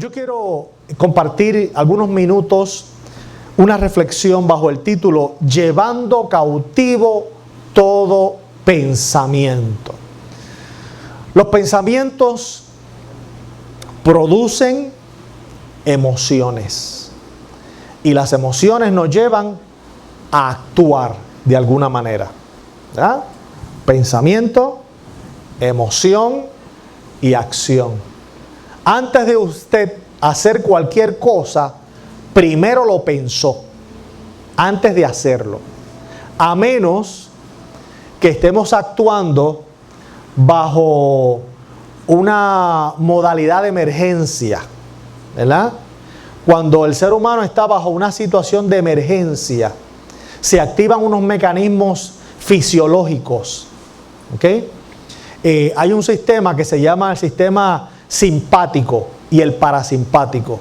Yo quiero compartir algunos minutos, una reflexión bajo el título Llevando cautivo todo pensamiento. Los pensamientos producen emociones y las emociones nos llevan a actuar de alguna manera, ¿verdad? Pensamiento, emoción y acción. Antes de usted hacer cualquier cosa, primero lo pensó, antes de hacerlo. A menos que estemos actuando bajo una modalidad de emergencia, ¿verdad? Cuando el ser humano está bajo una situación de emergencia, se activan unos mecanismos fisiológicos, ¿ok? Hay un sistema que se llama el sistema simpático y el parasimpático.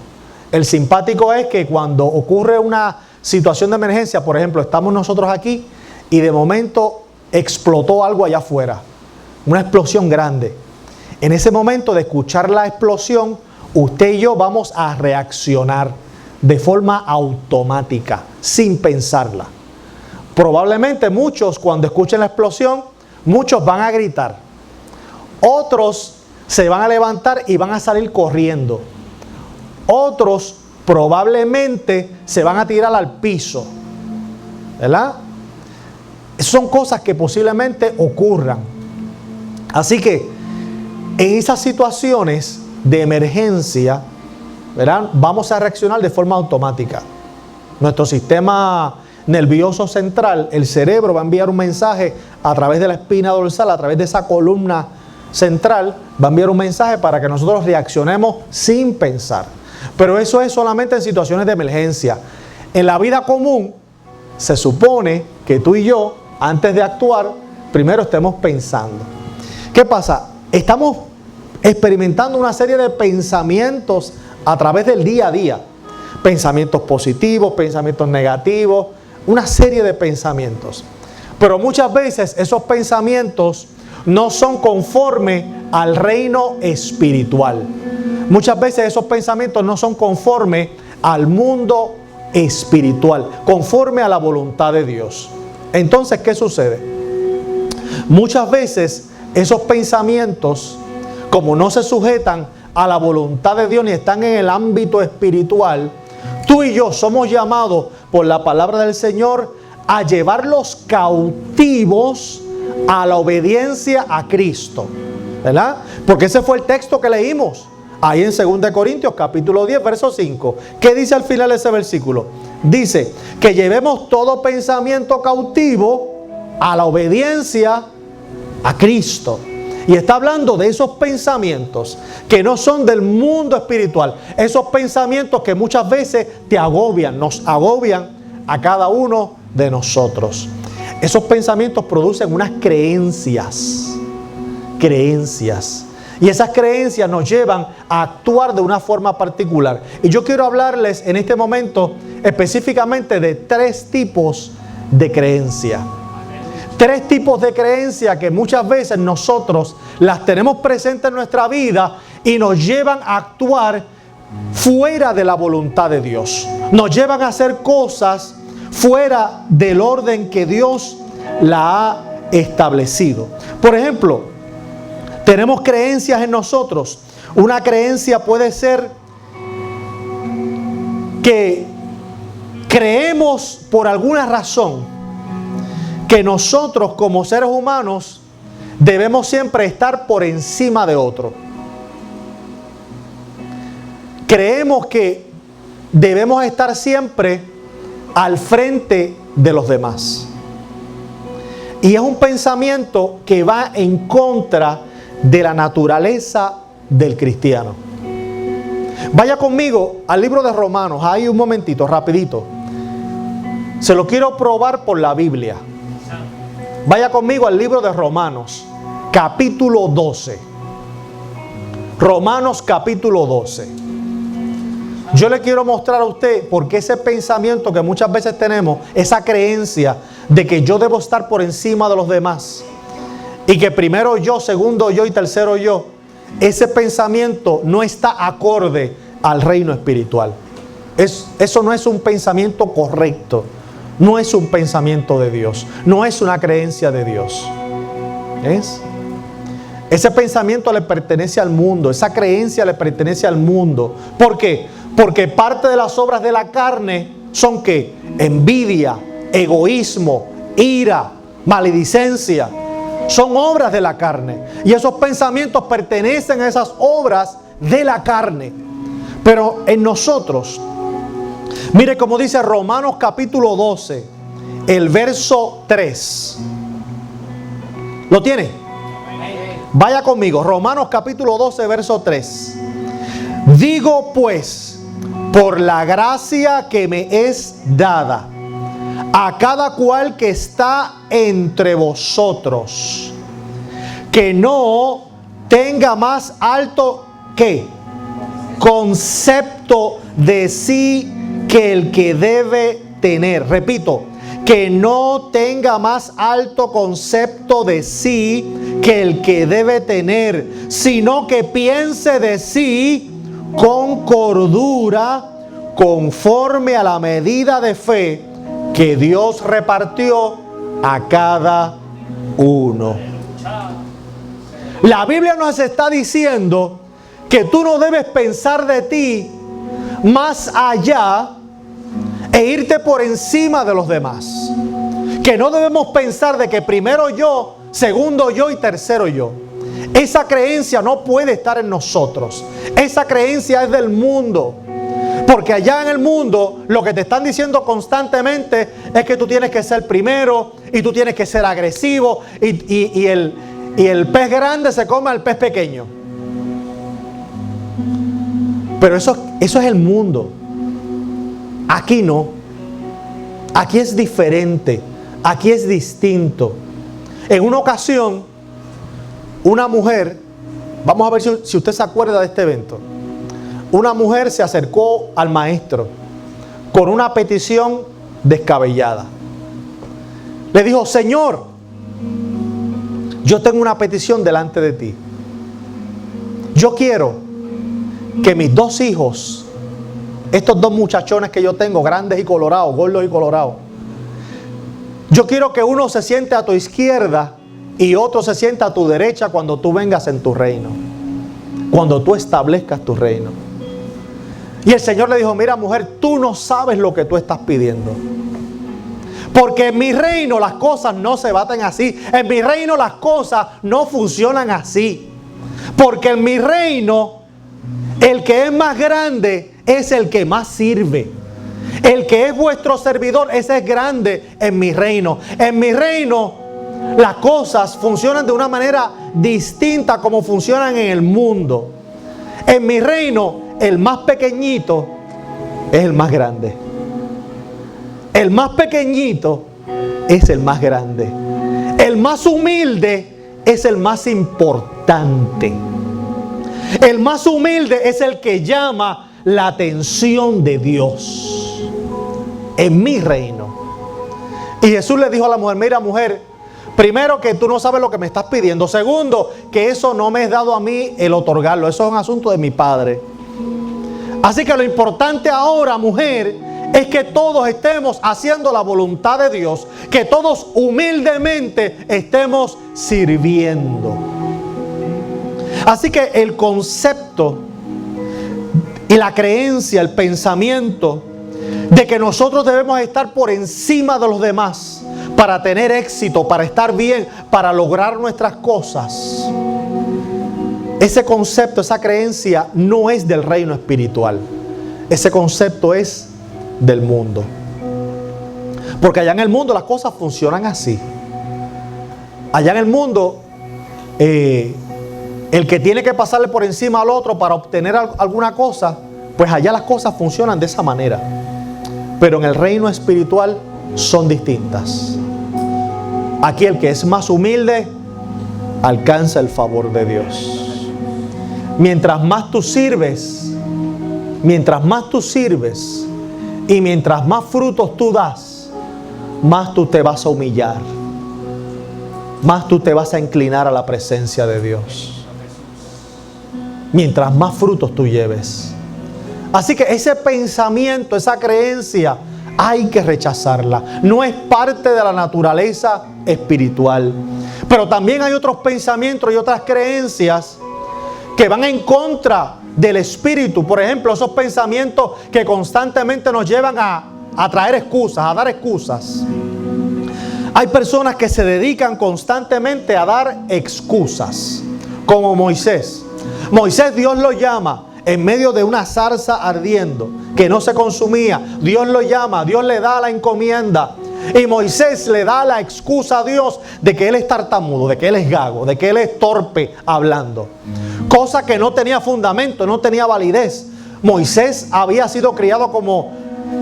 El simpático es que cuando ocurre una situación de emergencia, por ejemplo, estamos nosotros aquí y de momento explotó algo allá afuera, una explosión grande. En ese momento de escuchar la explosión, usted y yo vamos a reaccionar de forma automática, sin pensarla. Probablemente muchos, cuando escuchen la explosión, muchos van a gritar. Otros se van a levantar y van a salir corriendo. Otros probablemente se van a tirar al piso, ¿verdad? Son cosas que posiblemente ocurran. Así que en esas situaciones de emergencia, ¿verdad?, vamos a reaccionar de forma automática. Nuestro sistema nervioso central, el cerebro, va a enviar un mensaje a través de la espina dorsal, a través de esa columna central, va a enviar un mensaje para que nosotros reaccionemos sin pensar. Pero eso es solamente en situaciones de emergencia. En la vida común, se supone que tú y yo, antes de actuar, primero estemos pensando. ¿Qué pasa? Estamos experimentando una serie de pensamientos a través del día a día. Pensamientos positivos, pensamientos negativos, una serie de pensamientos. Pero muchas veces esos pensamientos no son conforme al reino espiritual. Muchas veces esos pensamientos no son conforme al mundo espiritual, conforme a la voluntad de Dios. Entonces, ¿qué sucede? Muchas veces esos pensamientos, como no se sujetan a la voluntad de Dios ni están en el ámbito espiritual, tú y yo somos llamados por la palabra del Señor a llevarlos cautivos a la obediencia a Cristo, ¿verdad? Porque ese fue el texto que leímos ahí en 2 Corintios capítulo 10 verso 5. ¿Qué dice al final de ese versículo? Dice que llevemos todo pensamiento cautivo a la obediencia a Cristo. Y está hablando de esos pensamientos que no son del mundo espiritual, esos pensamientos que muchas veces te agobian, nos agobian a cada uno de nosotros. Esos pensamientos producen unas creencias. Y esas creencias nos llevan a actuar de una forma particular. Y yo quiero hablarles en este momento específicamente de 3 tipos de creencia. 3 tipos de creencia que muchas veces nosotros las tenemos presentes en nuestra vida y nos llevan a actuar fuera de la voluntad de Dios. Nos llevan a hacer cosas fuera del orden que Dios la ha establecido. Por ejemplo, tenemos creencias en nosotros. Una creencia puede ser que creemos por alguna razón que nosotros como seres humanos debemos siempre estar por encima de otro. Creemos que debemos estar siempre al frente de los demás. Y es un pensamiento que va en contra de la naturaleza del cristiano. Vaya conmigo al libro de Romanos, ahí un momentito, rapidito. Se lo quiero probar por la Biblia. Vaya conmigo al libro de Romanos, capítulo 12. Romanos capítulo 12. Yo le quiero mostrar a usted por qué ese pensamiento que muchas veces tenemos, esa creencia de que yo debo estar por encima de los demás y que primero yo, segundo yo y tercero yo, ese pensamiento no está acorde al reino espiritual. Eso no es un pensamiento correcto, no es un pensamiento de Dios, no es una creencia de Dios. ¿Ves? Ese pensamiento le pertenece al mundo, esa creencia le pertenece al mundo. ¿Por qué? Porque parte de las obras de la carne son ¿qué? Envidia, egoísmo, ira, maledicencia. Son obras de la carne. Y esos pensamientos pertenecen a esas obras de la carne. Pero en nosotros, mire como dice Romanos capítulo 12, el verso 3. ¿Lo tiene? Vaya conmigo, Romanos capítulo 12, verso 3. Digo pues, por la gracia que me es dada, a cada cual que está entre vosotros, que no tenga más alto que concepto de sí que el que debe tener. Repito, que no tenga más alto concepto de sí que el que debe tener, sino que piense de sí con cordura, conforme a la medida de fe que Dios repartió a cada uno. La Biblia nos está diciendo que tú no debes pensar de ti más allá e irte por encima de los demás. Que no debemos pensar de que primero yo, segundo yo y tercero yo. Esa creencia no puede estar en nosotros. Esa creencia es del mundo. Porque allá en el mundo lo que te están diciendo constantemente es que tú tienes que ser primero y tú tienes que ser agresivo y el pez grande se come al pez pequeño. Pero eso es el mundo. Aquí no. Aquí es diferente. Aquí es distinto. En una ocasión, una mujer, vamos a ver si usted se acuerda de este evento. Una mujer se acercó al maestro con una petición descabellada. Le dijo: Señor, yo tengo una petición delante de ti. Yo quiero que mis dos hijos, estos dos muchachones que yo tengo, grandes y colorados, gordos y colorados, yo quiero que uno se siente a tu izquierda y otro se sienta a tu derecha cuando tú vengas en tu reino, cuando tú establezcas tu reino. Y el Señor le dijo: mira, mujer, tú no sabes lo que tú estás pidiendo. Porque en mi reino las cosas no se baten así. En mi reino las cosas no funcionan así. Porque en mi reino el que es más grande es el que más sirve. El que es vuestro servidor, ese es grande en mi reino. En mi reino las cosas funcionan de una manera distinta como funcionan en el mundo. En mi reino el más pequeñito es el más grande. El más pequeñito es el más grande. El más humilde es el más importante. El más humilde es el que llama la atención de Dios en mi reino. Y Jesús le dijo a la mujer: mira, mujer, primero, que tú no sabes lo que me estás pidiendo. Segundo, que eso no me es dado a mí el otorgarlo. Eso es un asunto de mi Padre. Así que lo importante ahora, mujer, es que todos estemos haciendo la voluntad de Dios. Que todos humildemente estemos sirviendo. Así que el concepto y la creencia, el pensamiento de que nosotros debemos estar por encima de los demás para tener éxito, para estar bien, para lograr nuestras cosas. Ese concepto, esa creencia no es del reino espiritual. Ese concepto es del mundo. Porque allá en el mundo las cosas funcionan así. Allá en el mundo, el que tiene que pasarle por encima al otro para obtener alguna cosa, pues allá las cosas funcionan de esa manera. Pero en el reino espiritual son distintas. Aquí el que es más humilde alcanza el favor de Dios. Mientras más tú sirves y mientras más frutos tú das, más tú te vas a humillar, más tú te vas a inclinar a la presencia de Dios. Mientras más frutos tú lleves. Así que ese pensamiento, esa creencia, hay que rechazarla. No es parte de la naturaleza espiritual. Pero también hay otros pensamientos y otras creencias que van en contra del espíritu. Por ejemplo, esos pensamientos que constantemente nos llevan a traer excusas, a dar excusas. Hay personas que se dedican constantemente a dar excusas, como Moisés. Moisés, Dios lo llama en medio de una zarza ardiendo que no se consumía. Dios lo llama, Dios le da la encomienda. Y Moisés le da la excusa a Dios de que él es tartamudo, de que él es gago, de que él es torpe hablando. Cosa que no tenía fundamento, no tenía validez. Moisés había sido criado como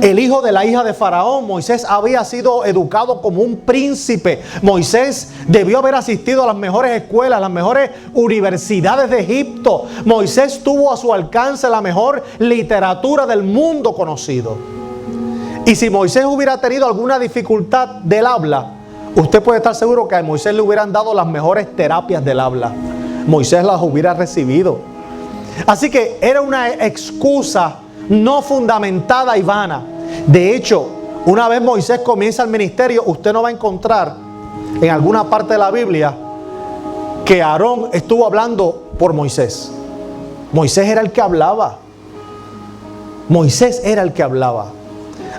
el hijo de la hija de Faraón. Moisés había sido educado como un príncipe. Moisés debió haber asistido a las mejores escuelas, las mejores universidades de Egipto. Moisés tuvo a su alcance la mejor literatura del mundo conocido. Y si Moisés hubiera tenido alguna dificultad del habla, usted puede estar seguro que a Moisés le hubieran dado las mejores terapias del habla. Moisés las hubiera recibido. Así que era una excusa no fundamentada y vana. De hecho, una vez Moisés comienza el ministerio, usted no va a encontrar en alguna parte de la Biblia que Aarón estuvo hablando por Moisés. Moisés era el que hablaba. Moisés era el que hablaba.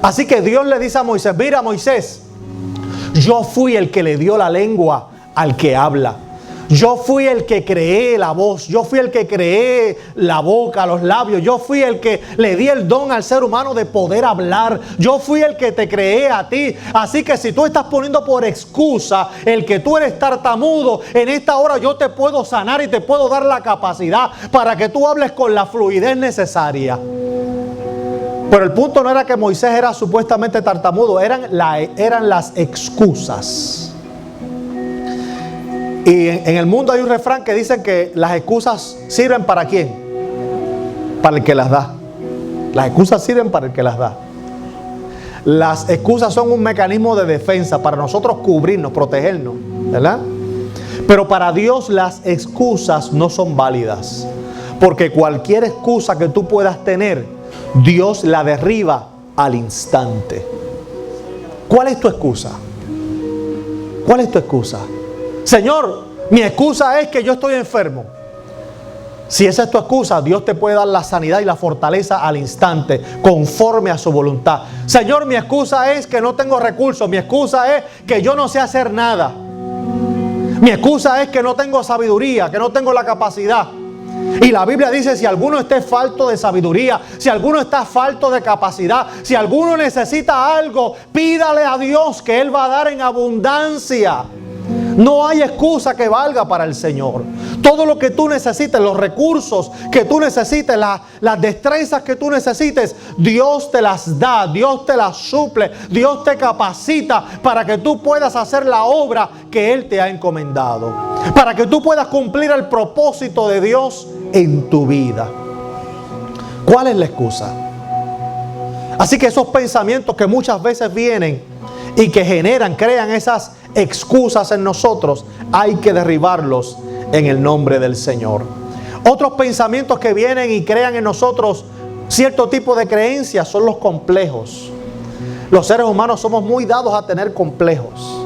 Así que Dios le dice a Moisés: mira, Moisés, yo fui el que le dio la lengua al que habla. Yo fui el que creé la voz, yo fui el que creé la boca, los labios, yo fui el que le di el don al ser humano de poder hablar, yo fui el que te creé a ti. Así que si tú estás poniendo por excusa el que tú eres tartamudo, en esta hora yo te puedo sanar y te puedo dar la capacidad para que tú hables con la fluidez necesaria. Pero el punto no era que Moisés era supuestamente tartamudo, eran las excusas. Y en el mundo hay un refrán que dice que las excusas sirven ¿para quién? Para el que las da. Las excusas sirven para el que las da. Las excusas son un mecanismo de defensa para nosotros cubrirnos, protegernos, ¿verdad? Pero para Dios las excusas no son válidas. Porque cualquier excusa que tú puedas tener, Dios la derriba al instante. ¿Cuál es tu excusa? ¿Cuál es tu excusa? Señor, mi excusa es que yo estoy enfermo. Si esa es tu excusa, Dios te puede dar la sanidad y la fortaleza al instante, conforme a su voluntad. Señor, mi excusa es que no tengo recursos. Mi excusa es que yo no sé hacer nada. Mi excusa es que no tengo sabiduría, que no tengo la capacidad. Y la Biblia dice: si alguno esté falto de sabiduría, si alguno está falto de capacidad, si alguno necesita algo, pídale a Dios que Él va a dar en abundancia. No hay excusa que valga para el Señor. Todo lo que tú necesites, los recursos que tú necesites, las destrezas que tú necesites, Dios te las da, Dios te las suple, Dios te capacita para que tú puedas hacer la obra que Él te ha encomendado, para que tú puedas cumplir el propósito de Dios en tu vida. ¿Cuál es la excusa? Así que esos pensamientos que muchas veces vienen y que crean esas excusas en nosotros, hay que derribarlos en el nombre del Señor. Otros pensamientos que vienen y crean en nosotros cierto tipo de creencias son los complejos. Los seres humanos somos muy dados a tener complejos.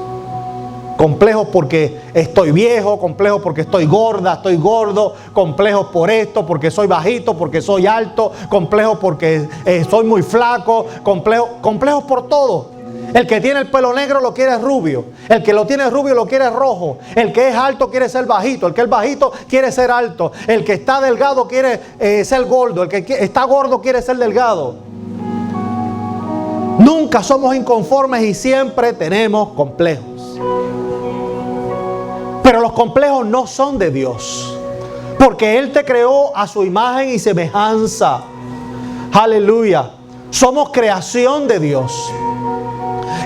Complejos porque estoy viejo, complejos porque estoy gorda, estoy gordo, complejos por esto, porque soy bajito, porque soy alto, complejos porque soy muy flaco, complejos por todo. El que tiene el pelo negro lo quiere rubio. El que lo tiene rubio lo quiere rojo. El que es alto quiere ser bajito. El que es bajito quiere ser alto. El que está delgado quiere ser gordo. El que está gordo quiere ser delgado. Nunca somos inconformes y siempre tenemos complejos. Pero los complejos no son de Dios, porque Él te creó a su imagen y semejanza. Aleluya. Somos creación de Dios.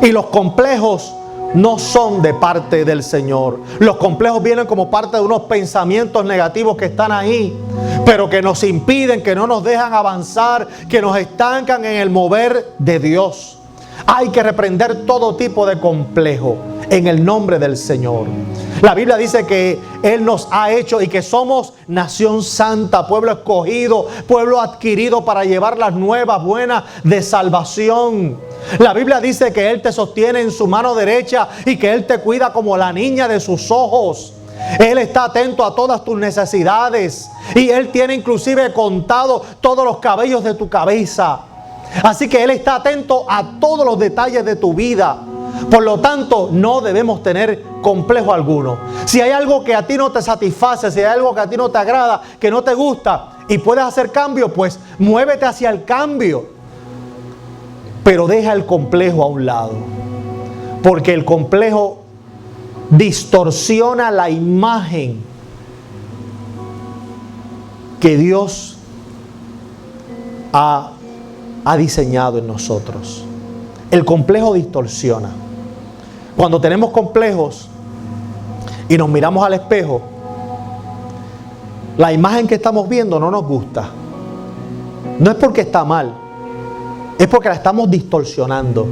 Y los complejos no son de parte del Señor. Los complejos vienen como parte de unos pensamientos negativos que están ahí, pero que nos impiden, que no nos dejan avanzar, que nos estancan en el mover de Dios. Hay que reprender todo tipo de complejo en el nombre del Señor. La Biblia dice que Él nos ha hecho y que somos nación santa, pueblo escogido, pueblo adquirido para llevar las nuevas buenas de salvación. La Biblia dice que Él te sostiene en su mano derecha y que Él te cuida como la niña de sus ojos. Él está atento a todas tus necesidades y Él tiene inclusive contado todos los cabellos de tu cabeza. Así que Él está atento a todos los detalles de tu vida. Por lo tanto, no debemos tener complejo alguno. Si hay algo que a ti no te satisface, si hay algo que a ti no te agrada, que no te gusta y puedes hacer cambio, pues muévete hacia el cambio. Pero deja el complejo a un lado, porque el complejo distorsiona la imagen que Dios ha diseñado en nosotros. El complejo distorsiona. Cuando tenemos complejos y nos miramos al espejo, la imagen que estamos viendo no nos gusta. No es porque está mal, es porque la estamos distorsionando.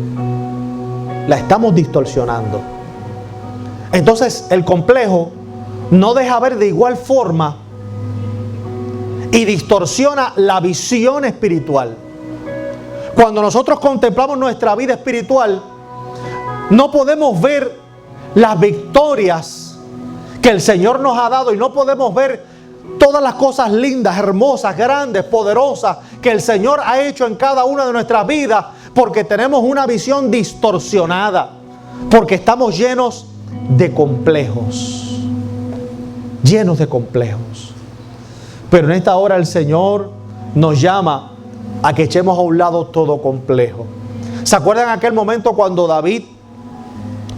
La estamos distorsionando. Entonces el complejo no deja ver de igual forma y distorsiona la visión espiritual. Cuando nosotros contemplamos nuestra vida espiritual, no podemos ver las victorias que el Señor nos ha dado y no podemos ver todas las cosas lindas, hermosas, grandes, poderosas que el Señor ha hecho en cada una de nuestras vidas, porque tenemos una visión distorsionada, porque estamos llenos de complejos, llenos de complejos. Pero en esta hora el Señor nos llama a que echemos a un lado todo complejo. ¿Se acuerdan aquel momento cuando David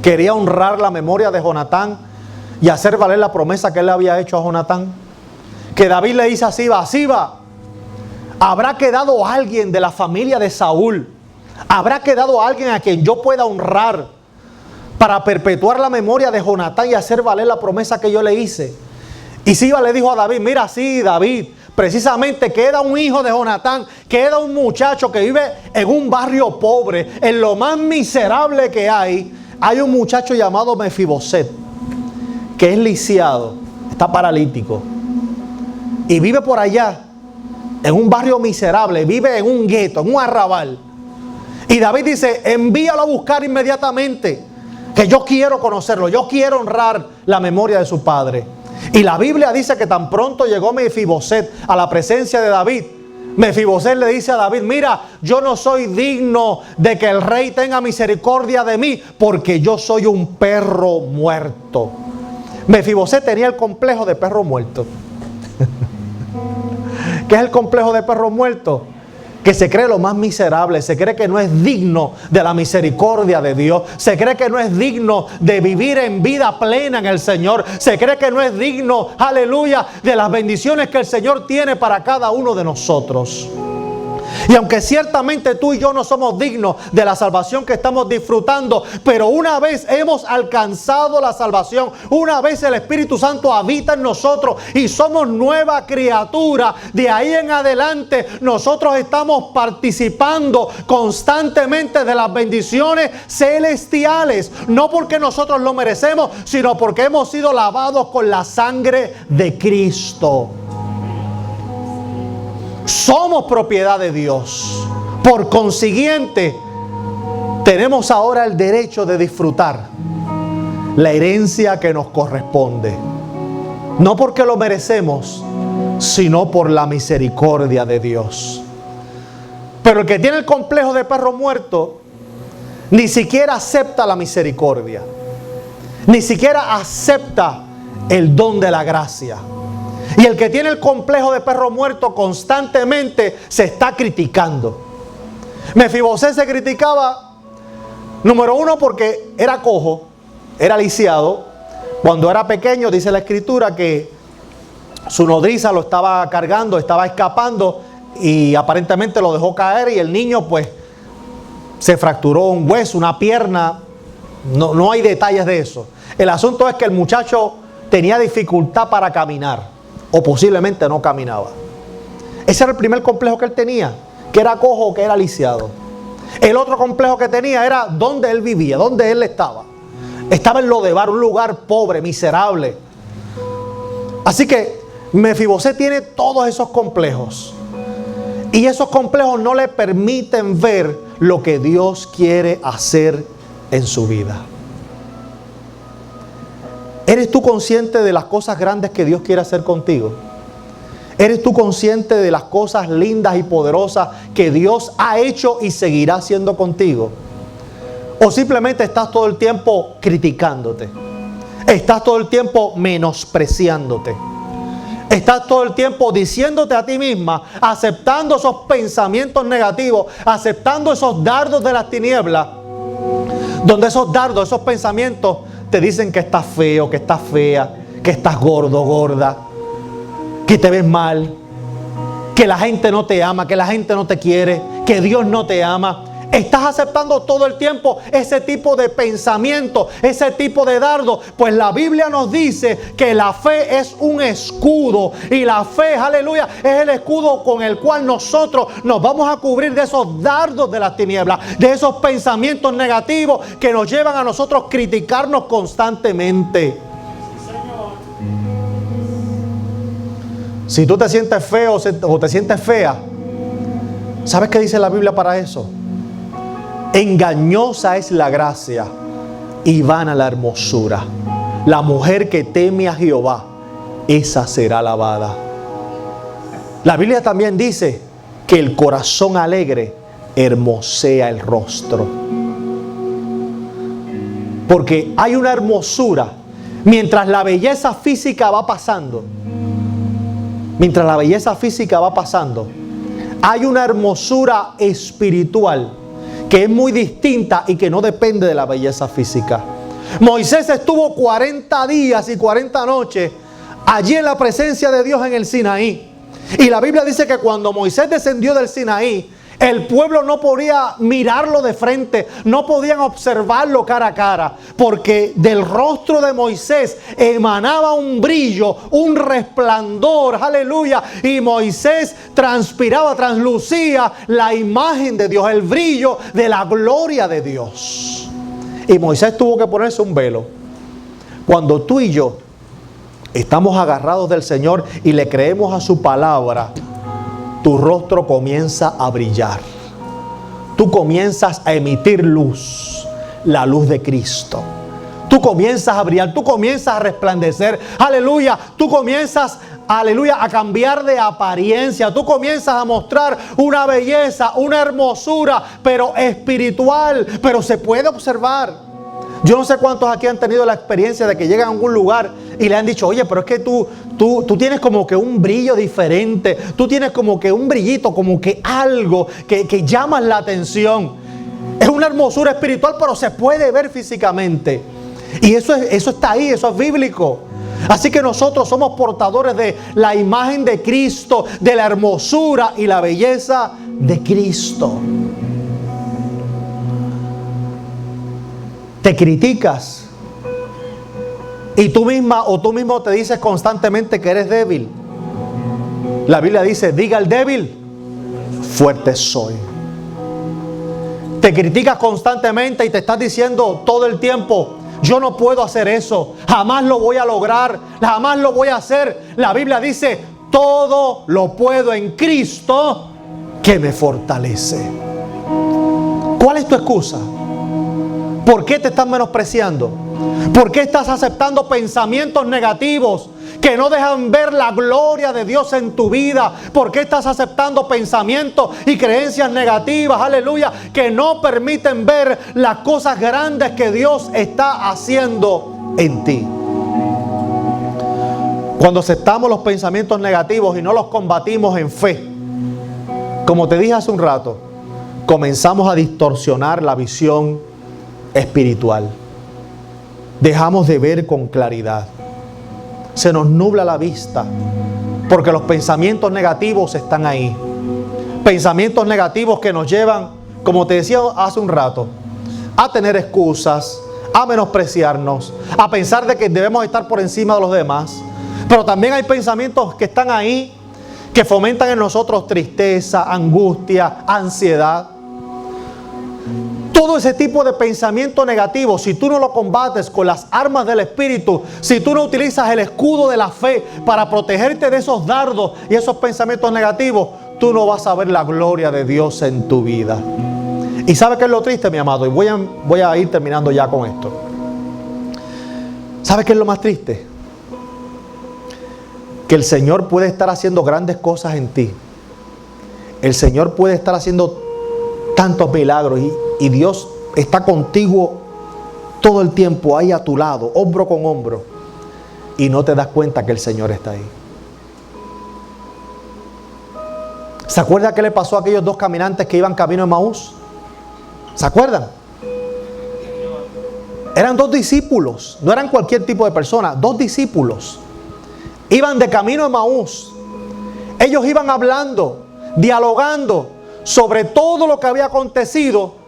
quería honrar la memoria de Jonatán y hacer valer la promesa que él le había hecho a Jonatán? Que David le dice a Siba: Siba, ¿habrá quedado alguien de la familia de Saúl? ¿Habrá quedado alguien a quien yo pueda honrar para perpetuar la memoria de Jonatán y hacer valer la promesa que yo le hice? Y Siba le dijo a David: mira, sí, David, precisamente queda un hijo de Jonatán, queda un muchacho que vive en un barrio pobre, en lo más miserable que hay un muchacho llamado Mefiboset, que es lisiado, está paralítico, y vive por allá, en un barrio miserable, vive en un gueto, en un arrabal. Y David dice: envíalo a buscar inmediatamente, que yo quiero conocerlo, yo quiero honrar la memoria de su padre. Y la Biblia dice que tan pronto llegó Mefiboset a la presencia de David, Mefiboset le dice a David: mira, yo no soy digno de que el rey tenga misericordia de mí, porque yo soy un perro muerto. Mefiboset tenía el complejo de perro muerto. ¿Qué es el complejo de perro muerto? Que se cree lo más miserable, se cree que no es digno de la misericordia de Dios, se cree que no es digno de vivir en vida plena en el Señor, se cree que no es digno, aleluya, de las bendiciones que el Señor tiene para cada uno de nosotros. Y aunque ciertamente tú y yo no somos dignos de la salvación que estamos disfrutando, pero una vez hemos alcanzado la salvación, una vez el Espíritu Santo habita en nosotros y somos nueva criatura, de ahí en adelante nosotros estamos participando constantemente de las bendiciones celestiales, no porque nosotros lo merecemos, sino porque hemos sido lavados con la sangre de Cristo. Somos propiedad de Dios. Por consiguiente, tenemos ahora el derecho de disfrutar la herencia que nos corresponde. No porque lo merecemos, sino por la misericordia de Dios. Pero el que tiene el complejo de perro muerto, ni siquiera acepta la misericordia. Ni siquiera acepta el don de la gracia. Y el que tiene el complejo de perro muerto constantemente se está criticando. Mefiboset se criticaba, número uno, porque era cojo, era lisiado. Cuando era pequeño, dice la Escritura que su nodriza lo estaba cargando, estaba escapando y aparentemente lo dejó caer y el niño pues se fracturó un hueso, una pierna. No hay detalles de eso. El asunto es que el muchacho tenía dificultad para caminar. O posiblemente no caminaba. Ese era el primer complejo que él tenía, que era cojo, que era lisiado. El otro complejo que tenía era dónde él vivía, dónde él estaba. Estaba en Lodebar, un lugar pobre, miserable. Así que Mefiboset tiene todos esos complejos. Y esos complejos no le permiten ver lo que Dios quiere hacer en su vida. ¿Eres tú consciente de las cosas grandes que Dios quiere hacer contigo? ¿Eres tú consciente de las cosas lindas y poderosas que Dios ha hecho y seguirá haciendo contigo? ¿O simplemente estás todo el tiempo criticándote? ¿Estás todo el tiempo menospreciándote? ¿Estás todo el tiempo diciéndote a ti misma, aceptando esos pensamientos negativos, aceptando esos dardos de las tinieblas, donde esos dardos, esos pensamientos te dicen que estás feo, que estás fea, que estás gordo, gorda, que te ves mal, que la gente no te ama, que la gente no te quiere, que Dios no te ama? Estás aceptando todo el tiempo ese tipo de pensamiento, ese tipo de dardo. Pues la Biblia nos dice que la fe es un escudo. Y la fe, aleluya, es el escudo con el cual nosotros nos vamos a cubrir de esos dardos de las tinieblas, de esos pensamientos negativos que nos llevan a nosotros criticarnos constantemente. Si tú te sientes feo o te sientes fea, ¿sabes qué dice la Biblia para eso? Engañosa es la gracia y vana la hermosura. La mujer que teme a Jehová, esa será alabada. La Biblia también dice que el corazón alegre hermosea el rostro. Porque hay una hermosura mientras la belleza física va pasando. Mientras la belleza física va pasando, hay una hermosura espiritual que es muy distinta y que no depende de la belleza física. Moisés estuvo 40 días y 40 noches allí en la presencia de Dios en el Sinaí. Y la Biblia dice que cuando Moisés descendió del Sinaí, el pueblo no podía mirarlo de frente, no podían observarlo cara a cara, porque del rostro de Moisés emanaba un brillo, un resplandor, aleluya, y Moisés transpiraba, translucía la imagen de Dios, el brillo de la gloria de Dios. Y Moisés tuvo que ponerse un velo. Cuando tú y yo estamos agarrados del Señor y le creemos a su palabra, tu rostro comienza a brillar. Tú comienzas a emitir luz, la luz de Cristo. Tú comienzas a brillar, tú comienzas a resplandecer. Aleluya, tú comienzas, aleluya, a cambiar de apariencia. Tú comienzas a mostrar una belleza, una hermosura, pero espiritual, pero se puede observar. Yo no sé cuántos aquí han tenido la experiencia de que llegan a algún lugar y le han dicho, oye, pero es que tú tienes como que un brillo diferente, tú tienes como que un brillito, como que algo que llamas la atención. Es una hermosura espiritual, pero se puede ver físicamente. Y eso está ahí, eso es bíblico. Así que nosotros somos portadores de la imagen de Cristo, de la hermosura y la belleza de Cristo. Te criticas y tú misma o tú mismo te dices constantemente que eres débil. La Biblia dice, diga el débil, fuerte soy. Te criticas constantemente y te estás diciendo todo el tiempo, yo no puedo hacer eso, jamás lo voy a lograr, jamás lo voy a hacer. La Biblia dice, todo lo puedo en Cristo que me fortalece. ¿Cuál es tu excusa? ¿Por qué te estás menospreciando? ¿Por qué estás aceptando pensamientos negativos que no dejan ver la gloria de Dios en tu vida? ¿Por qué estás aceptando pensamientos y creencias negativas, aleluya, que no permiten ver las cosas grandes que Dios está haciendo en ti? Cuando aceptamos los pensamientos negativos y no los combatimos en fe, como te dije hace un rato, comenzamos a distorsionar la visión espiritual. Dejamos de ver con claridad. Se nos nubla la vista porque los pensamientos negativos están ahí. Pensamientos negativos que nos llevan, como te decía hace un rato, a tener excusas, a menospreciarnos, a pensar de que debemos estar por encima de los demás. Pero también hay pensamientos que están ahí que fomentan en nosotros tristeza, angustia, ansiedad. Todo ese tipo de pensamiento negativo, si tú no lo combates con las armas del Espíritu, si tú no utilizas el escudo de la fe para protegerte de esos dardos y esos pensamientos negativos, tú no vas a ver la gloria de Dios en tu vida. ¿Y sabe qué es lo triste, mi amado? Y voy a ir terminando ya con esto. ¿Sabe qué es lo más triste? Que el Señor puede estar haciendo grandes cosas en ti. El Señor puede estar haciendo tantos milagros y Dios está contigo todo el tiempo ahí a tu lado, hombro con hombro, y no te das cuenta que el Señor está ahí. ¿Se acuerda qué le pasó a aquellos dos caminantes que iban camino a Emaús? ¿Se acuerdan? Eran dos discípulos, no eran cualquier tipo de persona, dos discípulos. Iban de camino a Emaús. Ellos iban hablando, dialogando sobre todo lo que había acontecido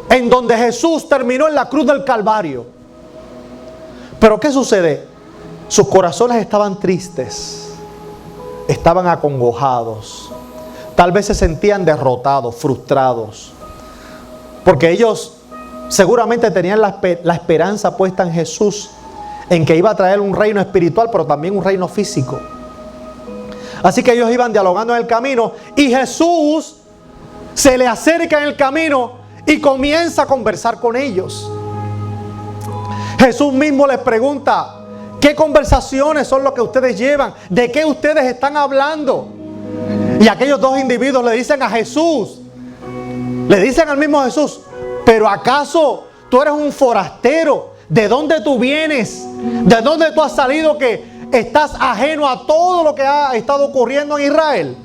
en donde Jesús terminó en la cruz del Calvario. Pero ¿qué sucede? Sus corazones estaban tristes, estaban acongojados, tal vez se sentían derrotados, frustrados, porque ellos seguramente tenían la esperanza puesta en Jesús, en que iba a traer un reino espiritual, pero también un reino físico. Así que ellos iban dialogando en el camino y Jesús se le acerca en el camino y comienza a conversar con ellos. Jesús mismo les pregunta: ¿qué conversaciones son las que ustedes llevan? ¿De qué ustedes están hablando? Y aquellos dos individuos le dicen a Jesús, le dicen al mismo Jesús: ¿pero acaso tú eres un forastero? ¿De dónde tú vienes? ¿De dónde tú has salido que estás ajeno a todo lo que ha estado ocurriendo en Israel?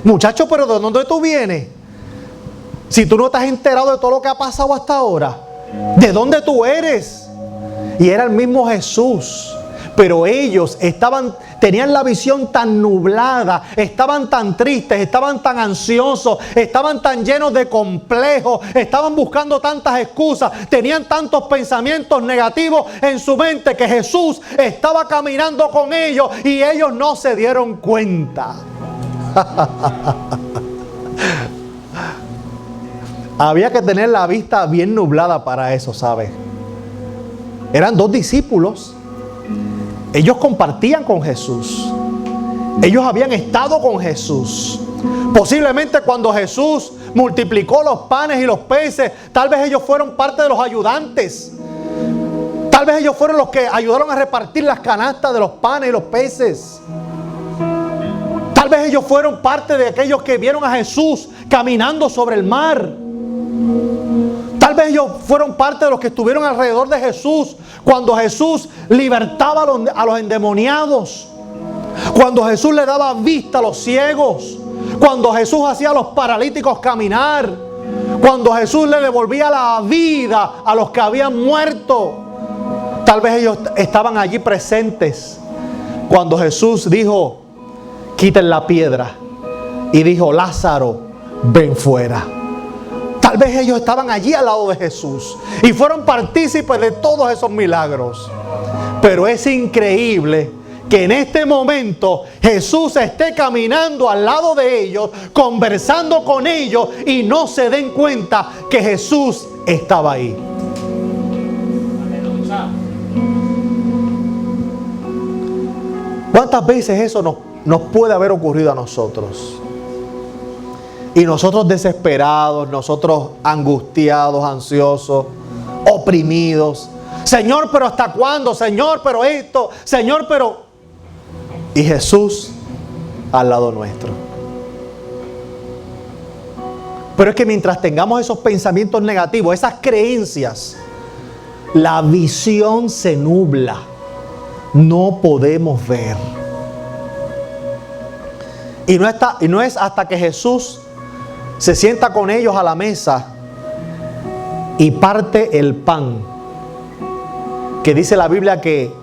Muchacho, ¿pero de dónde tú vienes? Si tú no te has enterado de todo lo que ha pasado hasta ahora, ¿de dónde tú eres? Y era el mismo Jesús. Pero ellos tenían la visión tan nublada, estaban tan tristes, estaban tan ansiosos, estaban tan llenos de complejos, estaban buscando tantas excusas, tenían tantos pensamientos negativos en su mente que Jesús estaba caminando con ellos y ellos no se dieron cuenta. Había que tener la vista bien nublada para eso, ¿sabes? Eran dos discípulos. Ellos compartían con Jesús. Ellos habían estado con Jesús. Posiblemente cuando Jesús multiplicó los panes y los peces, tal vez ellos fueron parte de los ayudantes. Tal vez ellos fueron los que ayudaron a repartir las canastas de los panes y los peces. Tal vez ellos fueron parte de aquellos que vieron a Jesús caminando sobre el mar. Tal vez ellos fueron parte de los que estuvieron alrededor de Jesús cuando Jesús libertaba a los endemoniados, cuando Jesús le daba vista a los ciegos, cuando Jesús hacía a los paralíticos caminar, cuando Jesús le devolvía la vida a los que habían muerto. Tal vez ellos estaban allí presentes cuando Jesús dijo: quiten la piedra, y dijo: Lázaro, ven fuera. Tal vez ellos estaban allí al lado de Jesús y fueron partícipes de todos esos milagros. Pero es increíble que en este momento Jesús esté caminando al lado de ellos, conversando con ellos y no se den cuenta que Jesús estaba ahí. ¿Cuántas veces eso nos puede haber ocurrido a nosotros? Y nosotros desesperados, nosotros angustiados, ansiosos, oprimidos. Señor, pero ¿hasta cuándo? Señor, pero esto. Señor, pero... Y Jesús al lado nuestro. Pero es que mientras tengamos esos pensamientos negativos, esas creencias, la visión se nubla. No podemos ver. Y no es hasta que Jesús se sienta con ellos a la mesa y parte el pan, que dice la Biblia que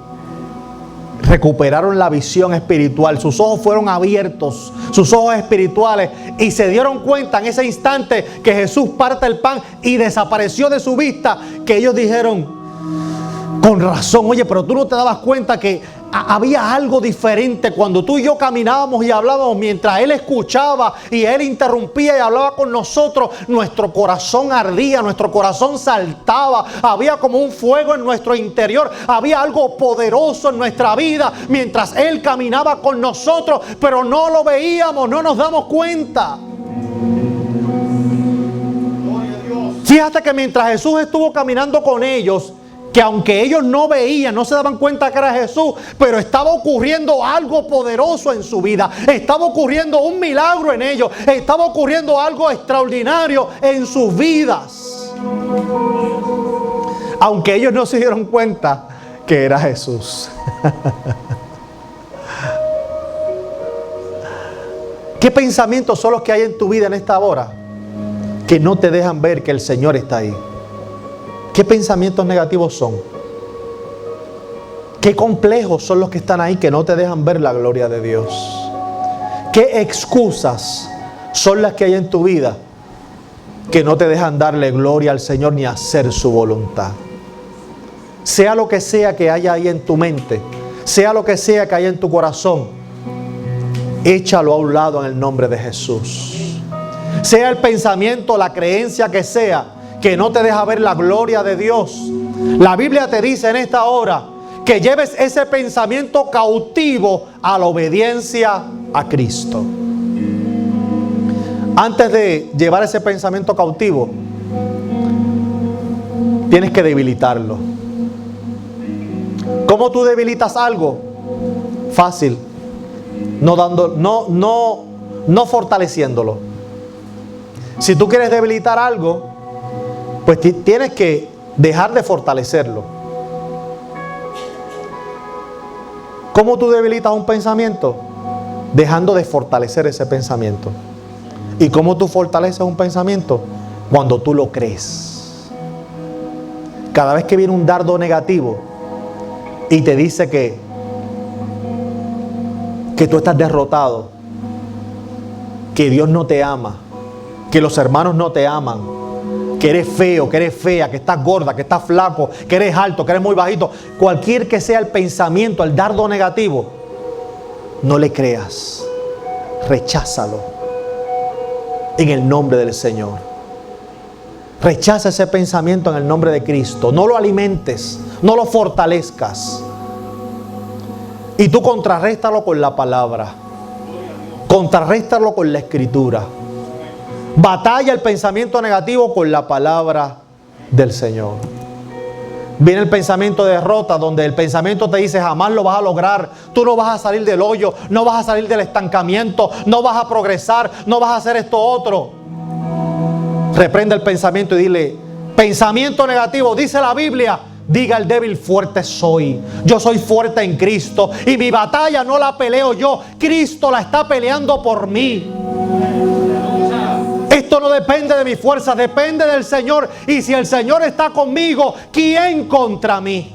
recuperaron la visión espiritual. Sus ojos fueron abiertos, sus ojos espirituales, y se dieron cuenta en ese instante que Jesús parte el pan y desapareció de su vista, que ellos dijeron: con razón, oye, pero tú no te dabas cuenta que había algo diferente cuando tú y yo caminábamos y hablábamos, mientras Él escuchaba y Él interrumpía y hablaba con nosotros, nuestro corazón ardía, nuestro corazón saltaba, había como un fuego en nuestro interior, había algo poderoso en nuestra vida mientras Él caminaba con nosotros, pero no lo veíamos, no nos damos cuenta. Fíjate que mientras Jesús estuvo caminando con ellos, que aunque ellos no veían, no se daban cuenta que era Jesús, pero estaba ocurriendo algo poderoso en su vida, estaba ocurriendo un milagro en ellos, estaba ocurriendo algo extraordinario en sus vidas, aunque ellos no se dieron cuenta que era Jesús. ¿Qué pensamientos son los que hay en tu vida en esta hora que no te dejan ver que el Señor está ahí? ¿Qué pensamientos negativos son? ¿Qué complejos son los que están ahí que no te dejan ver la gloria de Dios? ¿Qué excusas son las que hay en tu vida que no te dejan darle gloria al Señor ni hacer su voluntad? Sea lo que sea que haya ahí en tu mente, sea lo que sea que haya en tu corazón, échalo a un lado en el nombre de Jesús. Sea el pensamiento, la creencia que sea, que no te deja ver la gloria de Dios. La Biblia te dice en esta hora que lleves ese pensamiento cautivo a la obediencia a Cristo. Antes de llevar ese pensamiento cautivo, tienes que debilitarlo. ¿Cómo tú debilitas algo? Fácil. No fortaleciéndolo. Si tú quieres debilitar algo, pues tienes que dejar de fortalecerlo. ¿Cómo tú debilitas un pensamiento? Dejando de fortalecer ese pensamiento. ¿Y cómo tú fortaleces un pensamiento? Cuando tú lo crees. Cada vez que viene un dardo negativo y te dice que tú estás derrotado, que Dios no te ama, que los hermanos no te aman, que eres feo, que eres fea, que estás gorda, que estás flaco, que eres alto, que eres muy bajito, cualquier que sea el pensamiento, el dardo negativo, no le creas, recházalo en el nombre del Señor. Rechaza ese pensamiento en el nombre de Cristo. No lo alimentes, no lo fortalezcas. Y tú contrarréstalo con la palabra, contrarréstalo con la Escritura. Batalla el pensamiento negativo con la palabra del Señor. Viene el pensamiento de derrota, donde el pensamiento te dice jamás lo vas a lograr, tú no vas a salir del hoyo, no vas a salir del estancamiento, no vas a progresar, no vas a hacer esto otro. Reprende el pensamiento y dile: pensamiento negativo, dice la Biblia, diga el débil, fuerte soy. Yo soy fuerte en Cristo y mi batalla no la peleo yo, Cristo la está peleando por mí. Esto no depende de mi fuerza, depende del Señor. Y si el Señor está conmigo, ¿quién contra mí?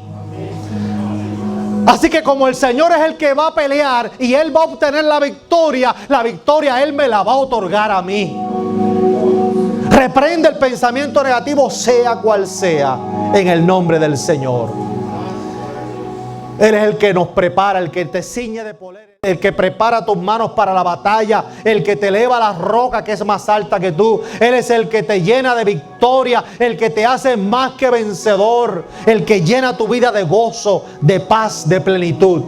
Así que como el Señor es el que va a pelear y Él va a obtener la victoria Él me la va a otorgar a mí. Reprende el pensamiento negativo, sea cual sea, en el nombre del Señor. Él es el que nos prepara, el que te ciñe de poder, el que prepara tus manos para la batalla, el que te eleva la roca que es más alta que tú. Él es el que te llena de victoria, el que te hace más que vencedor, el que llena tu vida de gozo, de paz, de plenitud.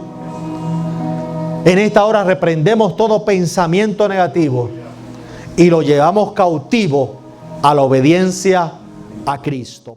En esta hora reprendemos todo pensamiento negativo y lo llevamos cautivo a la obediencia a Cristo.